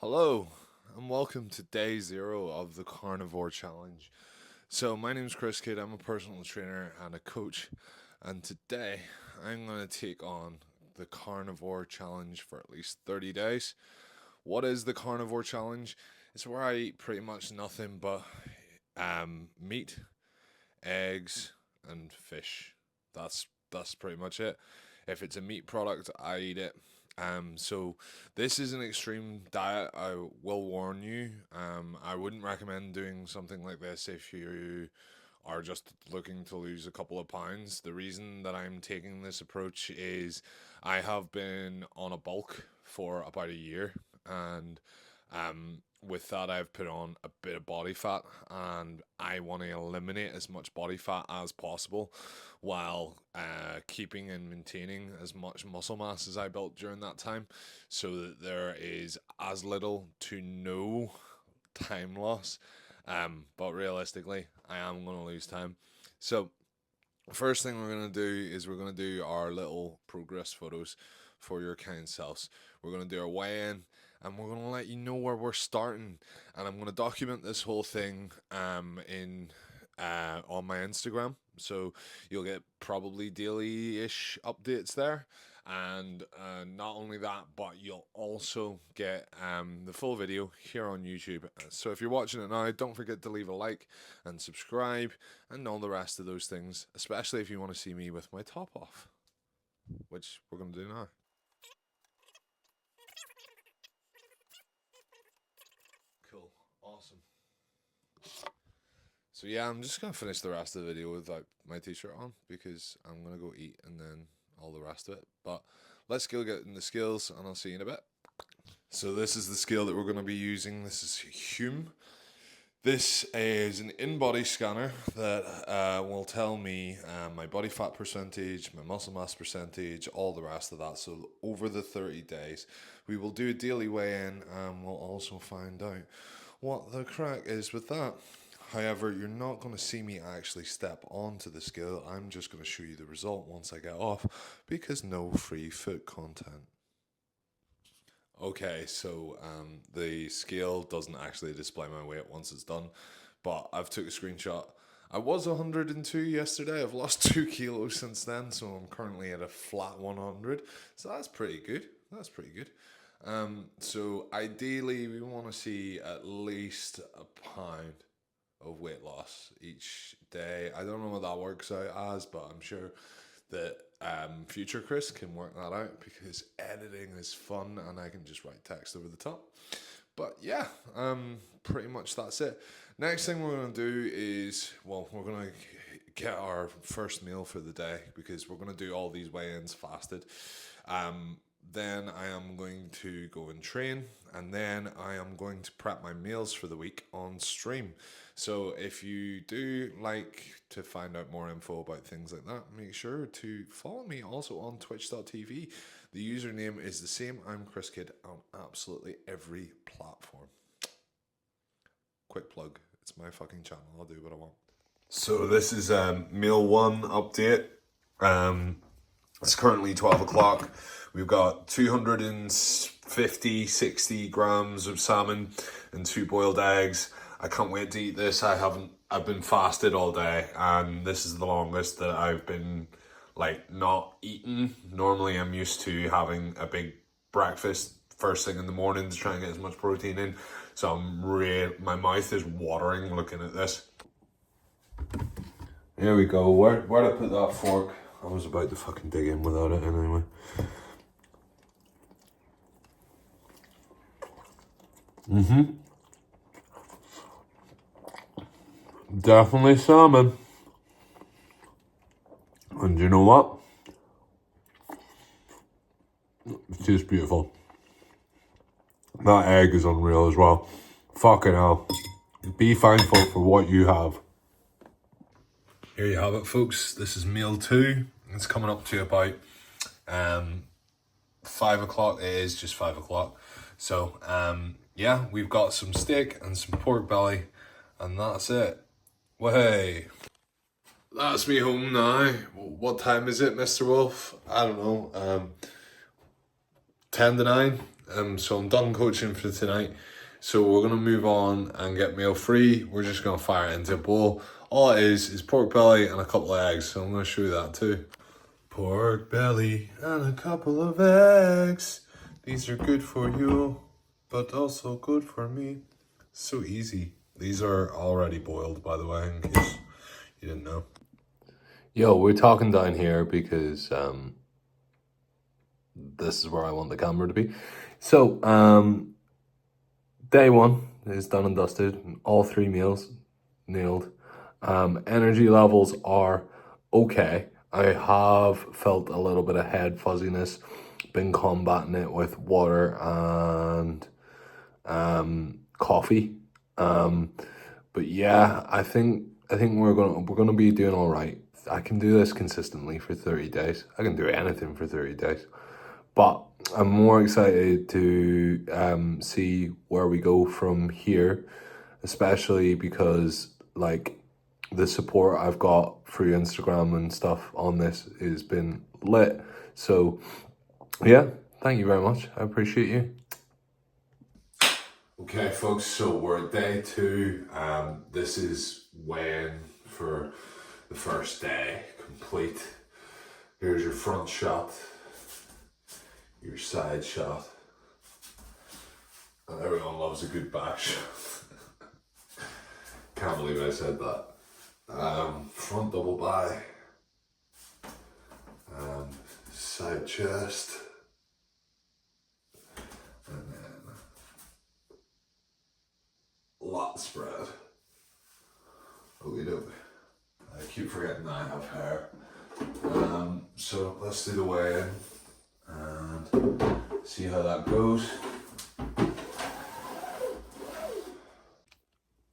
Hello, and welcome to day 0 of the Carnivore Challenge. So, my name's Chris Kidd, I'm a personal trainer and a coach, and today I'm going to take on the Carnivore Challenge for at least 30 days. What is the Carnivore Challenge? It's where I eat pretty much nothing but meat, eggs, and fish. That's pretty much it. If it's a meat product, I eat it. So this is an extreme diet. I will warn you. I wouldn't recommend doing something like this if you are just looking to lose a couple of pounds. The reason that I'm taking this approach is I have been on a bulk for about a year, and with that, I've put on a bit of body fat, and I want to eliminate as much body fat as possible while keeping and maintaining as much muscle mass as I built during that time, so that there is as little to no time loss. But realistically, I am going to lose time. So, first thing we're going to do is we're going to do our little progress photos for your kind selves. We're going to do our weigh-in, and we're going to let you know where we're starting. And I'm going to document this whole thing in on my Instagram, so you'll get probably daily-ish updates there. And not only that, but you'll also get the full video here on YouTube. So if you're watching it now, don't forget to leave a like and subscribe and all the rest of those things, especially if you want to see me with my top off, which we're going to do now. Cool. Awesome. So yeah, I'm just going to finish the rest of the video without my t-shirt on because I'm going to go eat and then all the rest of it. But let's go get in the scales and I'll see you in a bit. So this is the scale that we're going to be using. This is Hume. This is an in-body scanner that will tell me my body fat percentage, my muscle mass percentage, all the rest of that. So over the 30 days, we will do a daily weigh-in, and we'll also find out what the crack is with that. However, you're not going to see me actually step onto the scale. I'm just going to show you the result once I get off, because no free food content. Okay, so the scale doesn't actually display my weight once it's done, but I've took a screenshot. I was 102 yesterday. I've lost 2 kilos since then, so I'm currently at a flat 100. So that's pretty good. That's pretty good. So ideally, we want to see at least a pound of weight loss each day. I don't know what that works out as, but I'm sure that future Chris can work that out, because editing is fun and I can just write text over the top. But yeah, pretty much that's it. Next thing we're going to do is, well, we're going to get our first meal for the day, because we're going to do all these weigh-ins fasted. Then I am going to go and train, and then I am going to prep my meals for the week on stream. So if you do like to find out more info about things like that, make sure to follow me also on twitch.tv. The username is the same. I'm Chris Kidd on absolutely every platform. Quick plug. It's my fucking channel. I'll do what I want. So this is meal 1 update. It's currently 12 o'clock. We've got 250, 60 grams of salmon and 2 boiled eggs. I can't wait to eat this. I've been fasted all day, and this is the longest that I've been not eating. Normally I'm used to having a big breakfast first thing in the morning to try and get as much protein in. So my mouth is watering looking at this. Here we go. Where'd I put that fork? I was about to fucking dig in without it anyway. Definitely salmon. And you know what? It's just beautiful. That egg is unreal as well. Fucking hell. Be thankful for what you have. Here you have it, folks. This is meal 2. It's coming up to about 5 o'clock. It is just 5 o'clock. So, yeah, we've got some steak and some pork belly, and that's it. Way. That's me home now. What time is it, Mr. Wolf? I don't know. 10 to 9. So I'm done coaching for tonight. So we're gonna move on and get meal free. We're just gonna fire it into a bowl. All it is pork belly and a couple of eggs. So I'm gonna show you that too. Pork belly and a couple of eggs. These are good for you, but also good for me. So easy. These are already boiled, by the way, in case you didn't know. Yo, we're talking down here because this is where I want the camera to be. So, day one is done and dusted. All 3 meals nailed. Energy levels are okay. I have felt a little bit of head fuzziness, been combating it with water and coffee. But yeah, I think we're gonna be doing all right. I can do this consistently for 30 days. I can do anything for 30 days. But I'm more excited to see where we go from here, especially because like the support I've got through Instagram and stuff on this has been lit. So yeah, thank you very much. I appreciate you. Okay, folks, so we're at day 2. This is weighing for the first day complete. Here's your front shot, your side shot, and everyone loves a good back shot. Can't believe I said that. Front double by, side chest, and then lat spread. Okey doke. I keep forgetting that I have hair. So let's do the weigh-in and see how that goes.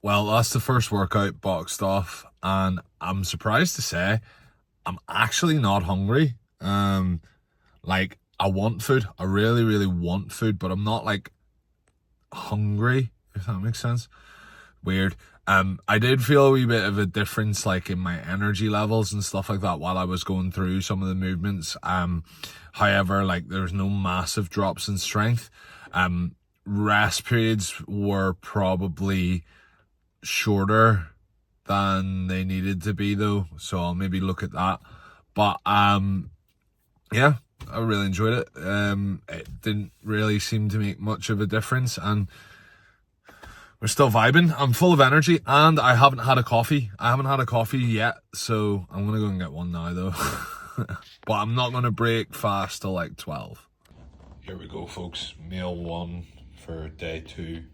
Well, that's the first workout boxed off, and I'm surprised to say I'm actually not hungry. Like I want food. I really, really want food, but I'm not like hungry, if that makes sense. Weird. I did feel a wee bit of a difference like in my energy levels and stuff like that while I was going through some of the movements. However, like there's no massive drops in strength. Rest periods were probably shorter than they needed to be though, so I'll maybe look at that. But yeah, I really enjoyed it. It didn't really seem to make much of a difference, and we're still vibing. I'm full of energy, and I haven't had a coffee. I haven't had a coffee yet, so I'm gonna go and get one now though. But I'm not gonna break fast till like 12. Here we go, folks. Meal 1 for day 2.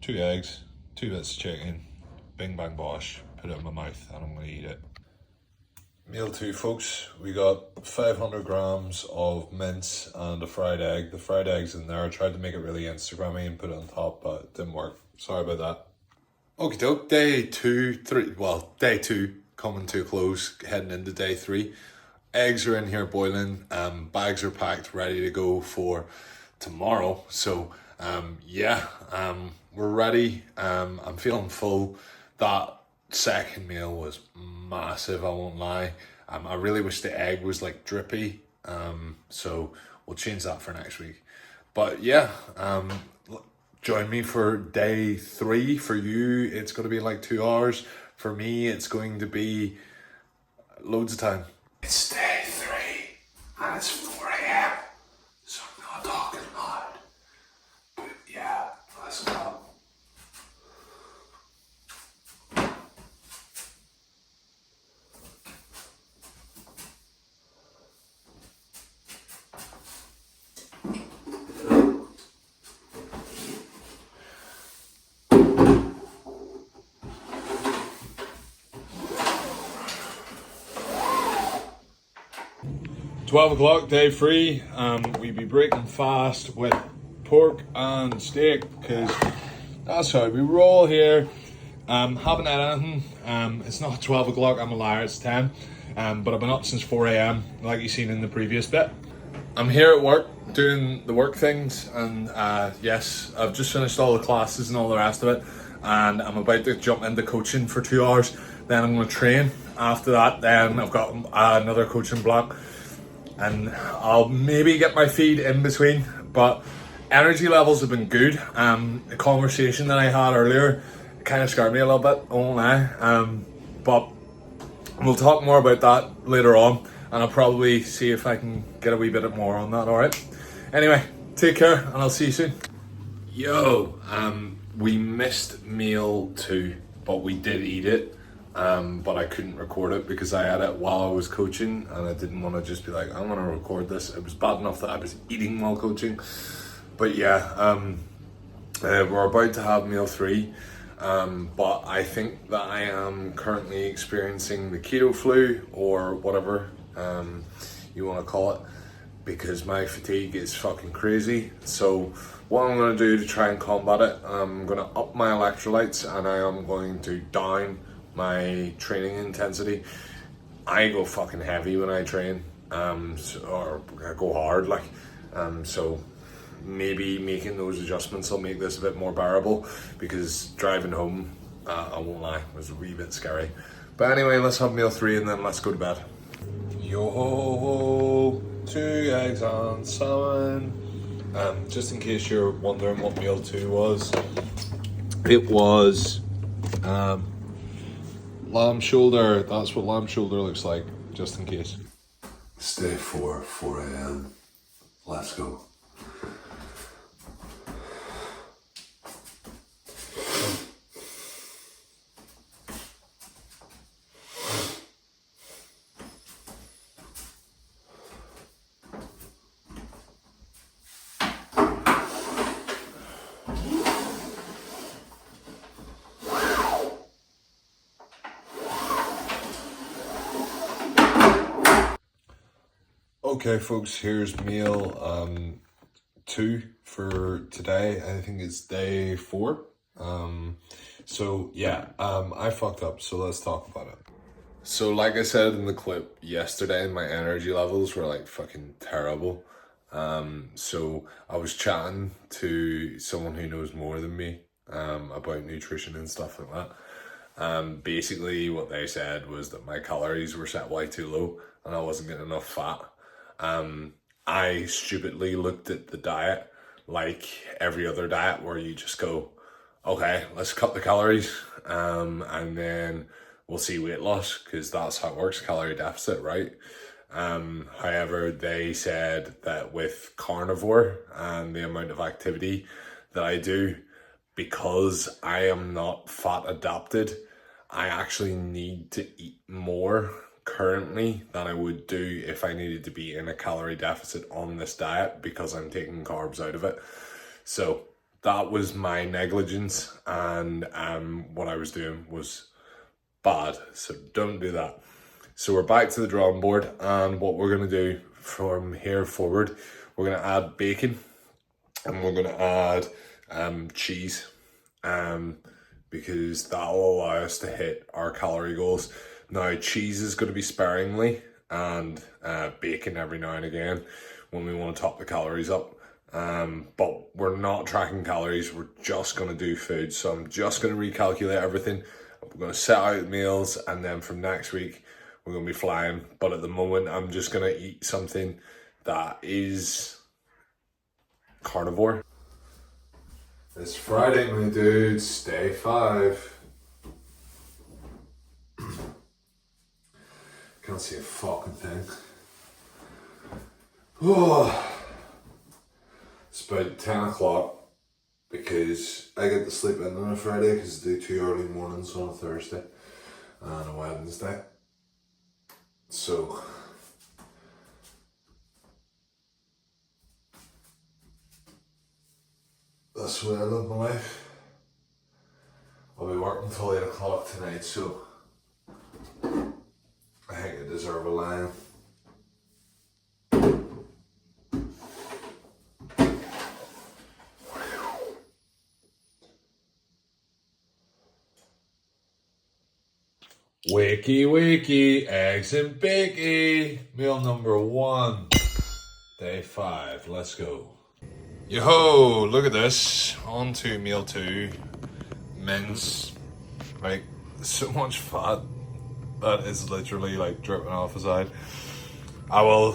2 eggs, 2 bits of chicken, bing bang bosh, put it in my mouth and I'm gonna eat it. Meal 2, folks. We got 500 grams of mince and a fried egg. The fried egg's in there. I tried to make it really Instagrammy and put it on top, but it didn't work. Sorry about that. Okie doke, day 2, coming to a close, heading into day 3. Eggs are in here boiling, bags are packed, ready to go for tomorrow. So we're ready. I'm feeling full. That second meal was massive, I won't lie. I really wish the egg was like drippy, so we'll change that for next week. But yeah, join me for day 3. For you, it's going to be like 2 hours. For me, it's going to be loads of time. It's day 3 and it's 4 a.m. so I'm not talking loud. But yeah, let's go. $12, day 3. We be breaking fast with pork and steak because that's how we roll here. Haven't had anything. It's not 12 o'clock, I'm a liar, it's 10. But I've been up since 4 a.m. like you seen in the previous bit. I'm here at work doing the work things, and yes, I've just finished all the classes and all the rest of it, and I'm about to jump into coaching for 2 hours. Then I'm going to train. After that, then I've got another coaching block, and I'll maybe get my feed in between, but energy levels have been good. The conversation that I had earlier kind of scared me a little bit, I won't lie. But we'll talk more about that later on, and I'll probably see if I can get a wee bit more on that, alright? Anyway, take care, and I'll see you soon. Yo, we missed meal 2, but we did eat it. But I couldn't record it because I had it while I was coaching, and I didn't want to just be like, I want to record this. It was bad enough that I was eating while coaching. But yeah, we're about to have meal 3. But I think that I am currently experiencing the keto flu, or whatever you want to call it, because my fatigue is fucking crazy. So what I'm going to do to try and combat it, I'm going to up my electrolytes, and I am going to down my training intensity. I go fucking heavy when I train, or I go hard, like, so maybe making those adjustments will make this a bit more bearable, because driving home, I won't lie, was a wee bit scary. But anyway, let's have meal 3 and then let's go to bed. Yo, 2 eggs and salmon. Just in case you're wondering what meal 2 was, it was lamb shoulder. That's what lamb shoulder looks like, just in case. It's day 4, 4 a.m. Let's go. Okay folks, here's meal 2 for today. I think it's day 4. So yeah, I fucked up, so let's talk about it. So like I said in the clip yesterday, my energy levels were like fucking terrible. So I was chatting to someone who knows more than me about nutrition and stuff like that. Basically what they said was that my calories were set way too low and I wasn't getting enough fat. I stupidly looked at the diet like every other diet, where you just go, okay, let's cut the calories, and then we'll see weight loss, because that's how it works, calorie deficit, right? However, they said that with carnivore and the amount of activity that I do, because I am not fat adapted, I actually need to eat more currently than I would do if I needed to be in a calorie deficit on this diet, because I'm taking carbs out of it. So that was my negligence, and what I was doing was bad, so don't do that. So we're back to the drawing board, and what we're going to do from here forward, we're going to add bacon, and we're going to add cheese, because that'll allow us to hit our calorie goals. Now, cheese is going to be sparingly, and bacon every now and again when we want to top the calories up. But we're not tracking calories, we're just going to do food. So I'm just going to recalculate everything. We're going to set out meals, and then from next week, we're going to be flying. But at the moment, I'm just going to eat something that is carnivore. It's Friday, my dudes, day 5. Can't see a fucking thing. Oh, it's about 10 o'clock, because I get to sleep in on a Friday because I do 2 early mornings on a Thursday and a Wednesday. So that's the way I live my life. I'll be working till 8 o'clock tonight, so I think I deserve a line. Wakey, wakey, eggs and bakey. Meal number 1, day 5. Let's go. Yo, look at this. On to meal 2. Mince. Like, so much fat that is literally like dripping off the side. I will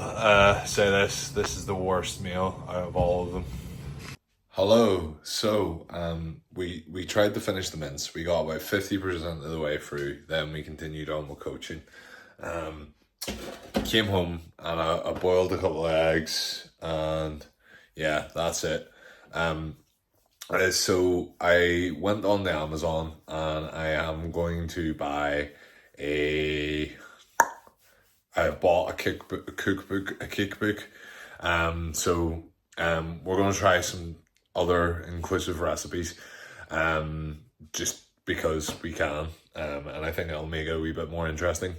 say this is the worst meal out of all of them. Hello. So we tried to finish the mince. We got about 50% of the way through. Then we continued on with coaching. Came home and I boiled a couple of eggs, and yeah, that's it. So I went on the Amazon and I am going to buy a. I bought a cookbook. We're gonna try some other inclusive recipes, just because we can, and I think it'll make it a wee bit more interesting,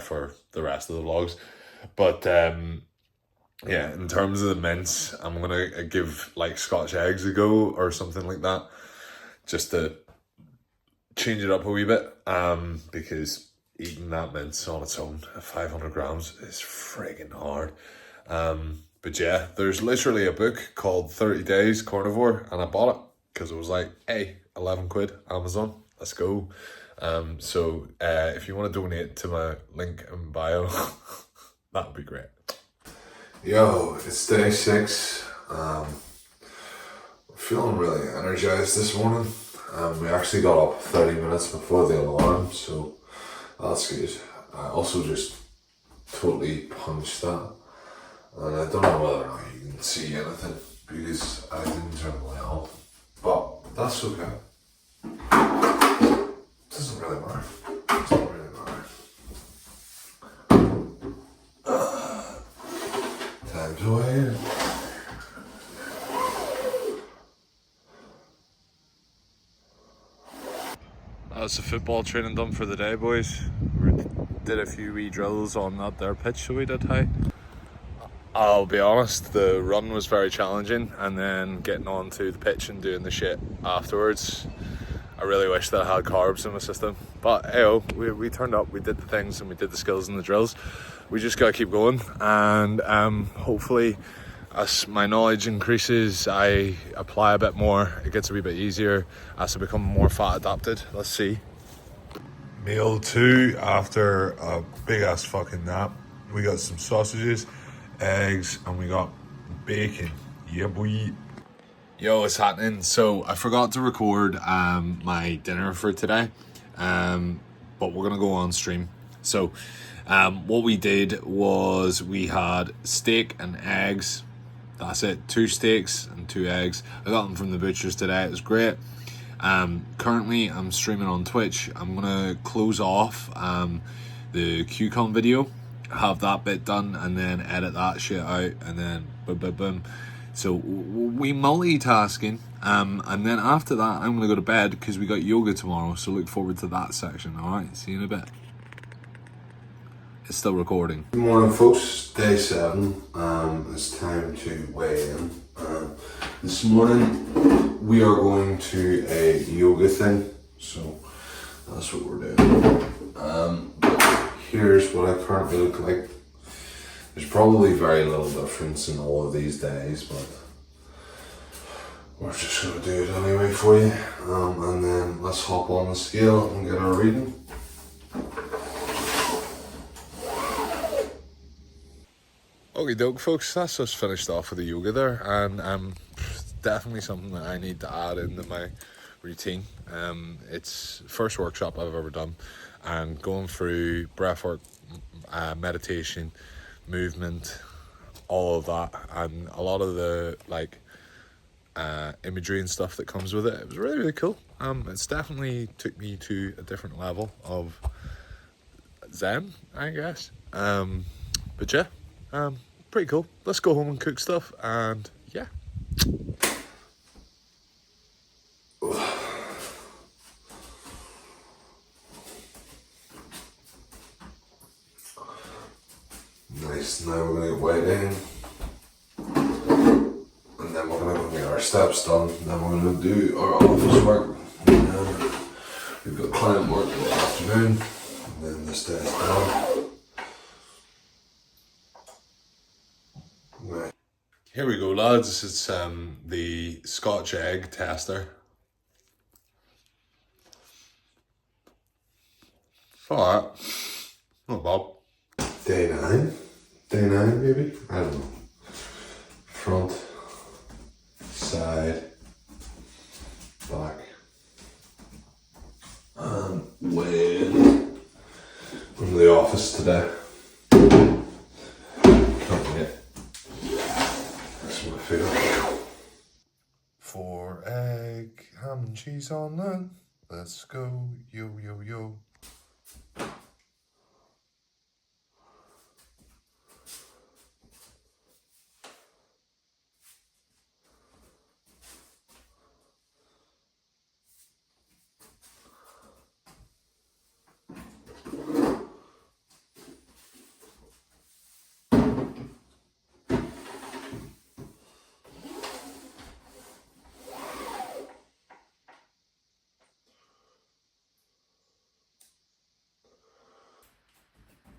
for the rest of the vlogs. But yeah, in terms of the mince, I'm gonna give like Scotch eggs a go or something like that, just to change it up a wee bit, because eating that mince on its own at 500 grams is friggin' hard. But yeah, there's literally a book called 30 Days Carnivore, and I bought it because it was like, hey, 11 quid, Amazon, let's go. If you want to donate to my link in bio, that would be great. Yo, it's day 6. Feeling really energized this morning. We actually got up 30 minutes before the alarm, so that's good. I also just totally punched that, and I don't know whether or not you can see anything because I didn't turn the light on, but that's okay. Doesn't really matter. Doesn't really matter. Time to weigh in. That's the football training done for the day, boys. We did a few wee drills on that there pitch, so we did, hey. I'll be honest, the run was very challenging, and then getting onto the pitch and doing the shit afterwards, I really wish that I had carbs in my system. But hey, we turned up, we did the things, and we did the skills and the drills. We just gotta keep going, and hopefully as my knowledge increases, I apply a bit more, it gets a wee bit easier as I become more fat adapted. Let's see. Meal 2 after a big ass fucking nap. We got some sausages, eggs, and we got bacon. Yeah, boy. Yo, what's happening? So I forgot to record my dinner for today, but we're gonna go on stream. So what we did was we had steak and eggs. That's it, 2 steaks and 2 eggs. I got them from the butcher's today, it was great. Currently I'm streaming on Twitch. I'm gonna close off the QCon video, have that bit done, and then edit that shit out, and then boom boom boom. So we multitasking, and then after that I'm gonna go to bed because we got yoga tomorrow, so look forward to that section. Alright, see you in a bit. It's still recording. Good morning, folks. Day 7. It's time to weigh in. This morning we are going to a yoga thing, so that's what we're doing. Here's what I currently look like. There's probably very little difference in all of these days, but we're just gonna do it anyway for you. And then let's hop on the scale and get our reading. Okay doke, folks, that's just finished off with the yoga there, and definitely something that I need to add into my routine. It's first workshop I've ever done, and going through breathwork, meditation, movement, all of that, and a lot of the like imagery and stuff that comes with it. It was really, really cool. It's definitely took me to a different level of zen, I guess. But yeah, pretty cool. Let's go home and cook stuff, and yeah. Nice, now we're gonna get weighed in, and then we're gonna go get our steps done, then we're gonna do our office work. We've got client work in the afternoon, and then this day's done. Right. Here we go, lads. It's the Scotch egg tester. Alright, not bad. Day 9? Day 9 maybe? I don't know. Front, side, back. Way in from the office today. Can't wait. That's my favourite. 4 egg, ham and cheese omelette. Let's go, yo yo yo.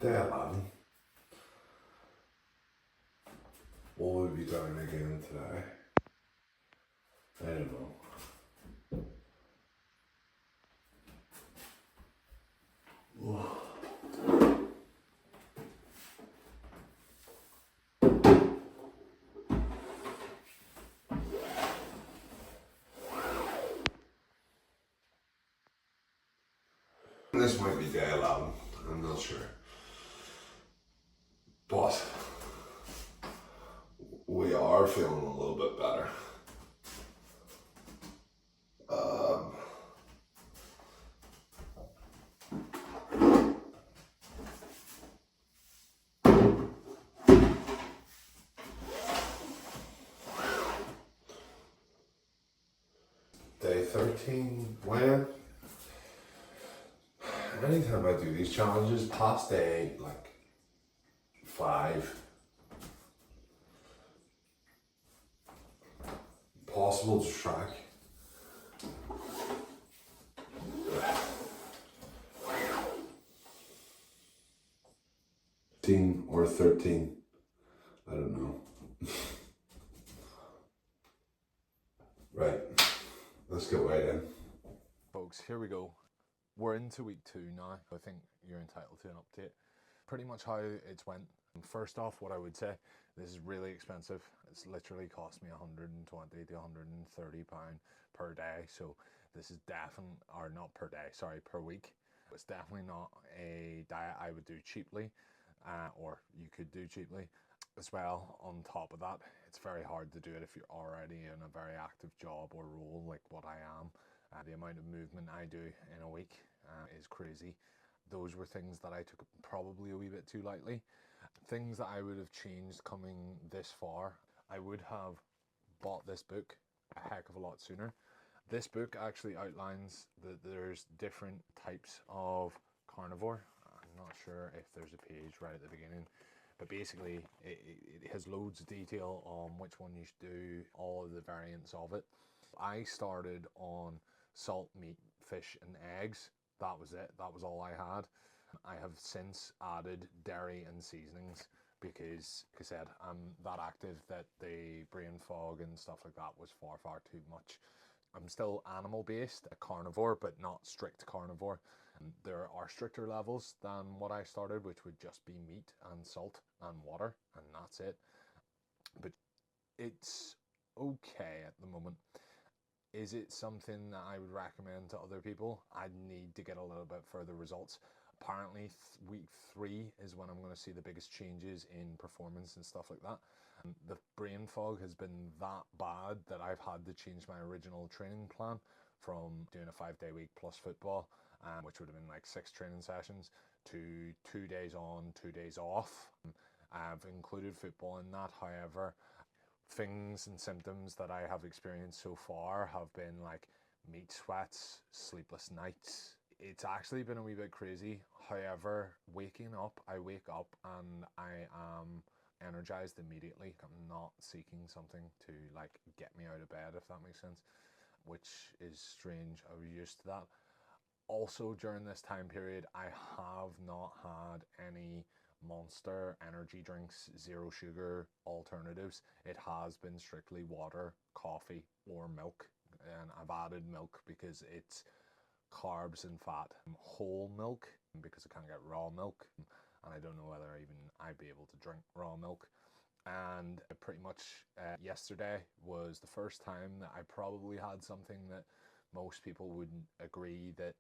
Day 11. What will we be doing again today? I don't know. This might be day 11, I'm not sure. But we are feeling a little bit better. Day 13, when? Anytime I do these challenges, past day like 5, possible to track. 15 or 13, I don't know. Right, let's get right in. Folks, here we go. We're into week 2 now. I think you're entitled to an update. Pretty much how it's went. First off, what I would say, this is really expensive. It's literally cost me 120 to 130 pound per day. So this is definitely, or not per day, sorry, per week. It's definitely not a diet I would do cheaply, or you could do cheaply. As well, on top of that, it's very hard to do it if you're already in a very active job or role like what I am. The amount of movement I do in a week is crazy. Those were things that I took probably a wee bit too lightly. Things that I would have changed coming this far. I would have bought this book a heck of a lot sooner. This book actually outlines that there's different types of carnivore. I'm not sure if there's a page right at the beginning, but basically it has loads of detail on which one you should do, all of the variants of it. I started on salt, meat, fish and eggs. That was it. That was all I had. I have since added dairy and seasonings because, like I said, I'm that active that the brain fog and stuff like that was far too much. I'm still animal based, a carnivore, but not strict carnivore. There are stricter levels than what I started, which would just be meat and salt and water, and that's it. But it's okay at the moment. Is it something that I would recommend to other people? I need to get a little bit further results. Apparently week 3 is when I'm going to see the biggest changes in performance and stuff like that. The brain fog has been that bad that I've had to change my original training plan from doing a 5-day week plus football, which would have been like 6 training sessions, to 2 days on, 2 days off. I've included football in that. However, things and symptoms that I have experienced so far have been like meat sweats, sleepless nights. It's actually been a wee bit crazy. However, I wake up and I am energized immediately. I'm not seeking something to like get me out of bed, if that makes sense, which is strange. I was used to that. Also, during this time period, I have not had any Monster energy drinks, zero sugar alternatives. It has been strictly water, coffee or milk, and I've added milk because it's carbs and fat. Whole milk because I can't get raw milk, and I don't know whether even I'd be able to drink raw milk. And pretty much yesterday was the first time that I probably had something that most people wouldn't agree that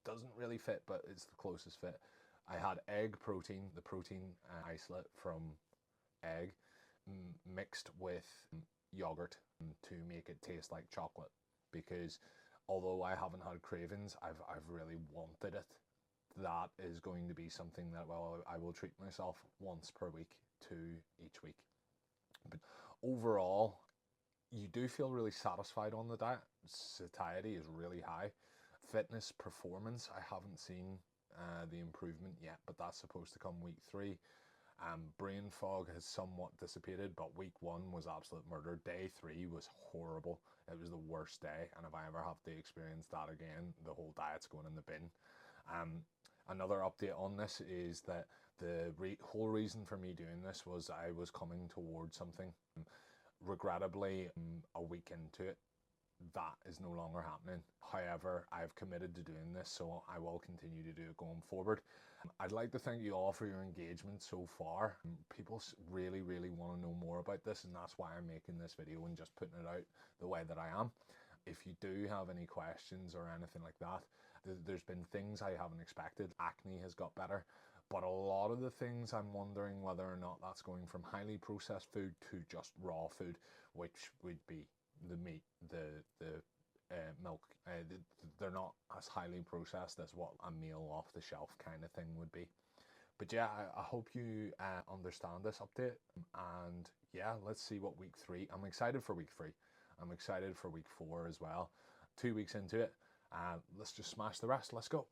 doesn't really fit, but it's the closest fit. I had egg protein, the protein isolate from egg, mixed with yogurt to make it taste like chocolate, because although I haven't had cravings, I've really wanted it. That is going to be something that, well, I will treat myself once per week, 2 each week. But overall, you do feel really satisfied on the diet. Satiety is really high. Fitness performance, I haven't seen the improvement yet, but that's supposed to come week 3. Brain fog has somewhat dissipated, but week 1 was absolute murder. Day 3 was horrible. It was the worst day, and if I ever have to experience that again, the whole diet's going in the bin. Another update on this is that the whole reason for me doing this was I was coming towards something. Regrettably, a week into it, that is no longer happening. However, I've committed to doing this, so I will continue to do it going forward. I'd like to thank you all for your engagement so far. People really want to know more about this, and that's why I'm making this video and just putting it out the way that I am. If you do have any questions or anything like that, there's been things I haven't expected. Acne has got better, but a lot of the things I'm wondering whether or not that's going from highly processed food to just raw food, which would be the meat, the milk. They're not as highly processed as what a meal off the shelf kind of thing would be. But yeah, I hope you understand this update, and yeah, let's see what week 3. I'm excited for week 3. I'm excited for week 4 as well. 2 weeks into it, let's just smash the rest. Let's go.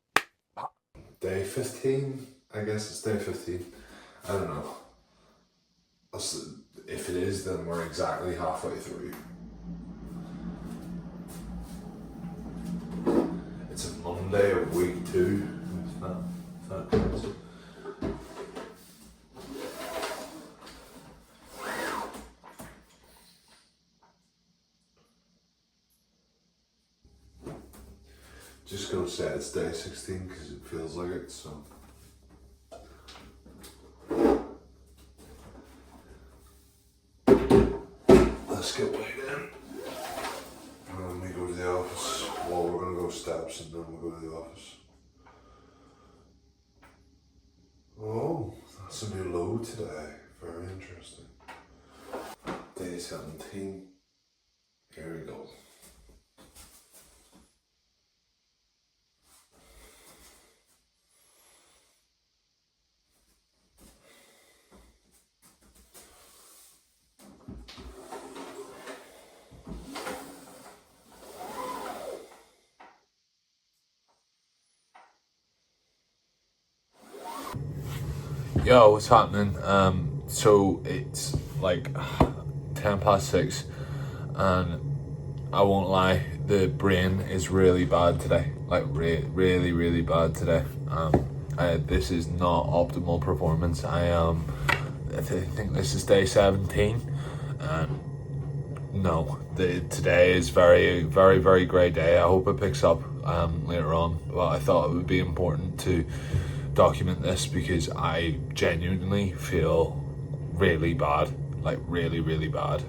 Day 15, I guess it's day 15. I don't know. If it is, then we're exactly halfway through. It's a Monday of week 2. If that counts. Just gonna say it's day 16 because it feels like it, so. Let's get weighed in. And then we go to the office. Well, we're gonna go steps and then we'll go to the office. Oh, that's a new low today. Very interesting. Day 17. Here we go. Yo, what's happening? So it's like 6:10, and I won't lie, the brain is really bad today. Like really bad today. This is not optimal performance. I think this is day 17, and no, today is very great day. I hope it picks up later on. But I thought it would be important to document this because I genuinely feel really bad, like really bad,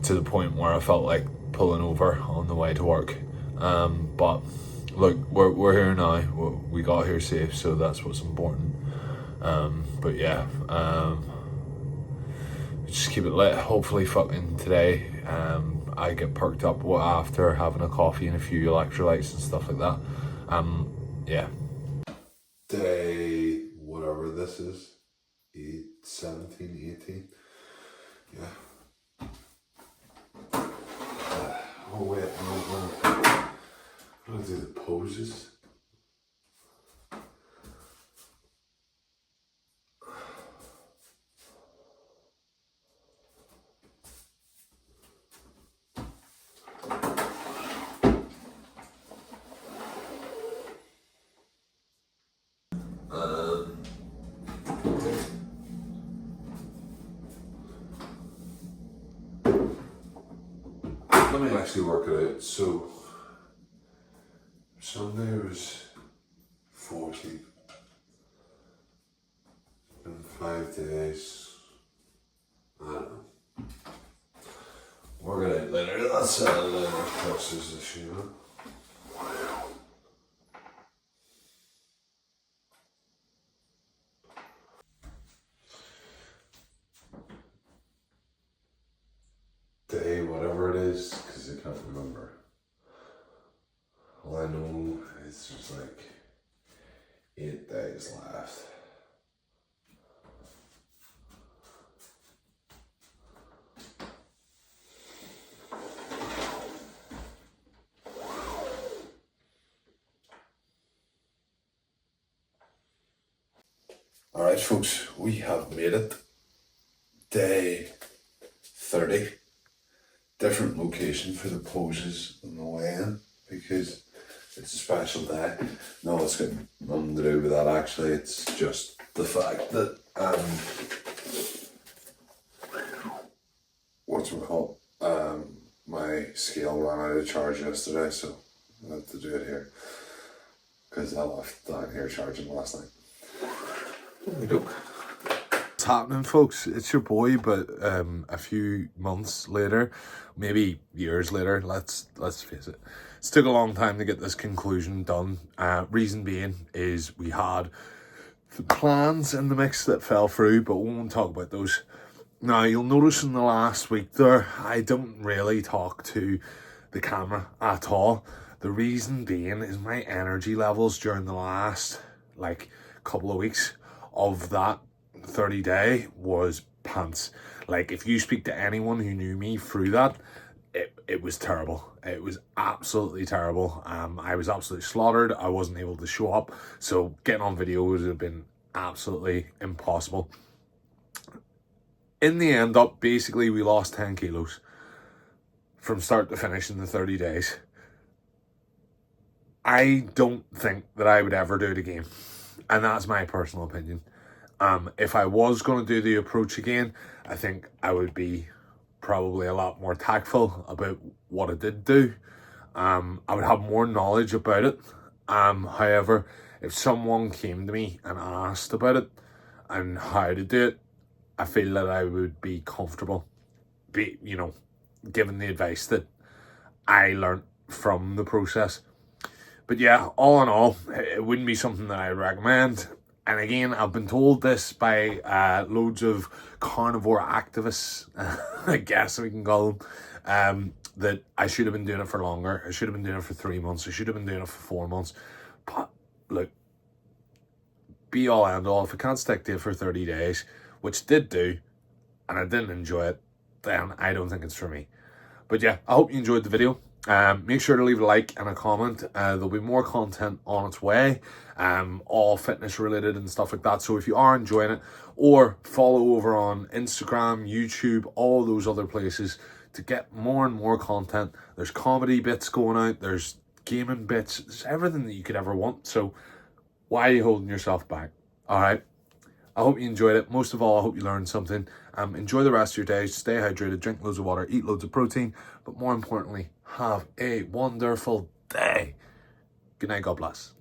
to the point where I felt like pulling over on the way to work. But look, we're here now. We got here safe, so that's what's important. But yeah, just keep it lit. Hopefully fucking today I get perked up after having a coffee and a few electrolytes and stuff like that. Yeah. Day, whatever this is, 17, 18. Yeah. Oh wait, I'm gonna do the poses. Let me actually work it out. So Sunday was 40 in 5 days. I don't know. work it out later. That's later process issue, you know. Day, whatever it is, because I can't remember. All I know is there's like 8 days left. Alright folks, we have made it. Day 30. Different location for the poses on the way in because it's a special day. No, it's got nothing to do with that actually. It's just the fact that my scale ran out of charge yesterday, so I had to do it here because I left down here charging last night. There we go. What's happening, folks? It's your boy, but a few months later, maybe years later, let's face it, it's took a long time to get this conclusion done. Reason being is we had the plans in the mix that fell through, but we won't talk about those. Now, you'll notice in the last week there, I don't really talk to the camera at all. The reason being is my energy levels during the last couple of weeks of that 30-day was pants. Like, if you speak to anyone who knew me through that, it was terrible. It was absolutely terrible. I was absolutely slaughtered. I wasn't able to show up, so getting on video would have been absolutely impossible. In the end up, basically, we lost 10 kilos from start to finish in the 30 days. I don't think that I would ever do it again, and that's my personal opinion. If I was going to do the approach again, I think I would be probably a lot more tactful about what I did do. I would have more knowledge about it. However, if someone came to me and asked about it and how to do it, I feel that I would be comfortable, given the advice that I learned from the process. But yeah, all in all, it wouldn't be something that I recommend. And again, I've been told this by loads of carnivore activists, I guess we can call them, that I should have been doing it for longer. I should have been doing it for 3 months. I should have been doing it for 4 months. But look, be all and all, if I can't stick to it for 30 days, which did do, and I didn't enjoy it, then I don't think it's for me. But yeah, I hope you enjoyed the video. Make sure to leave a like and a comment. There'll be more content on its way, all fitness related and stuff like that. So if you are enjoying it, or follow over on Instagram, YouTube, all those other places to get more and more content. There's comedy bits going out, there's gaming bits, there's everything that you could ever want. So why are you holding yourself back? All right. I hope you enjoyed it. Most of all, I hope you learned something. Enjoy the rest of your day. Stay hydrated, drink loads of water, eat loads of protein, but more importantly, have a wonderful day. Good night, God bless.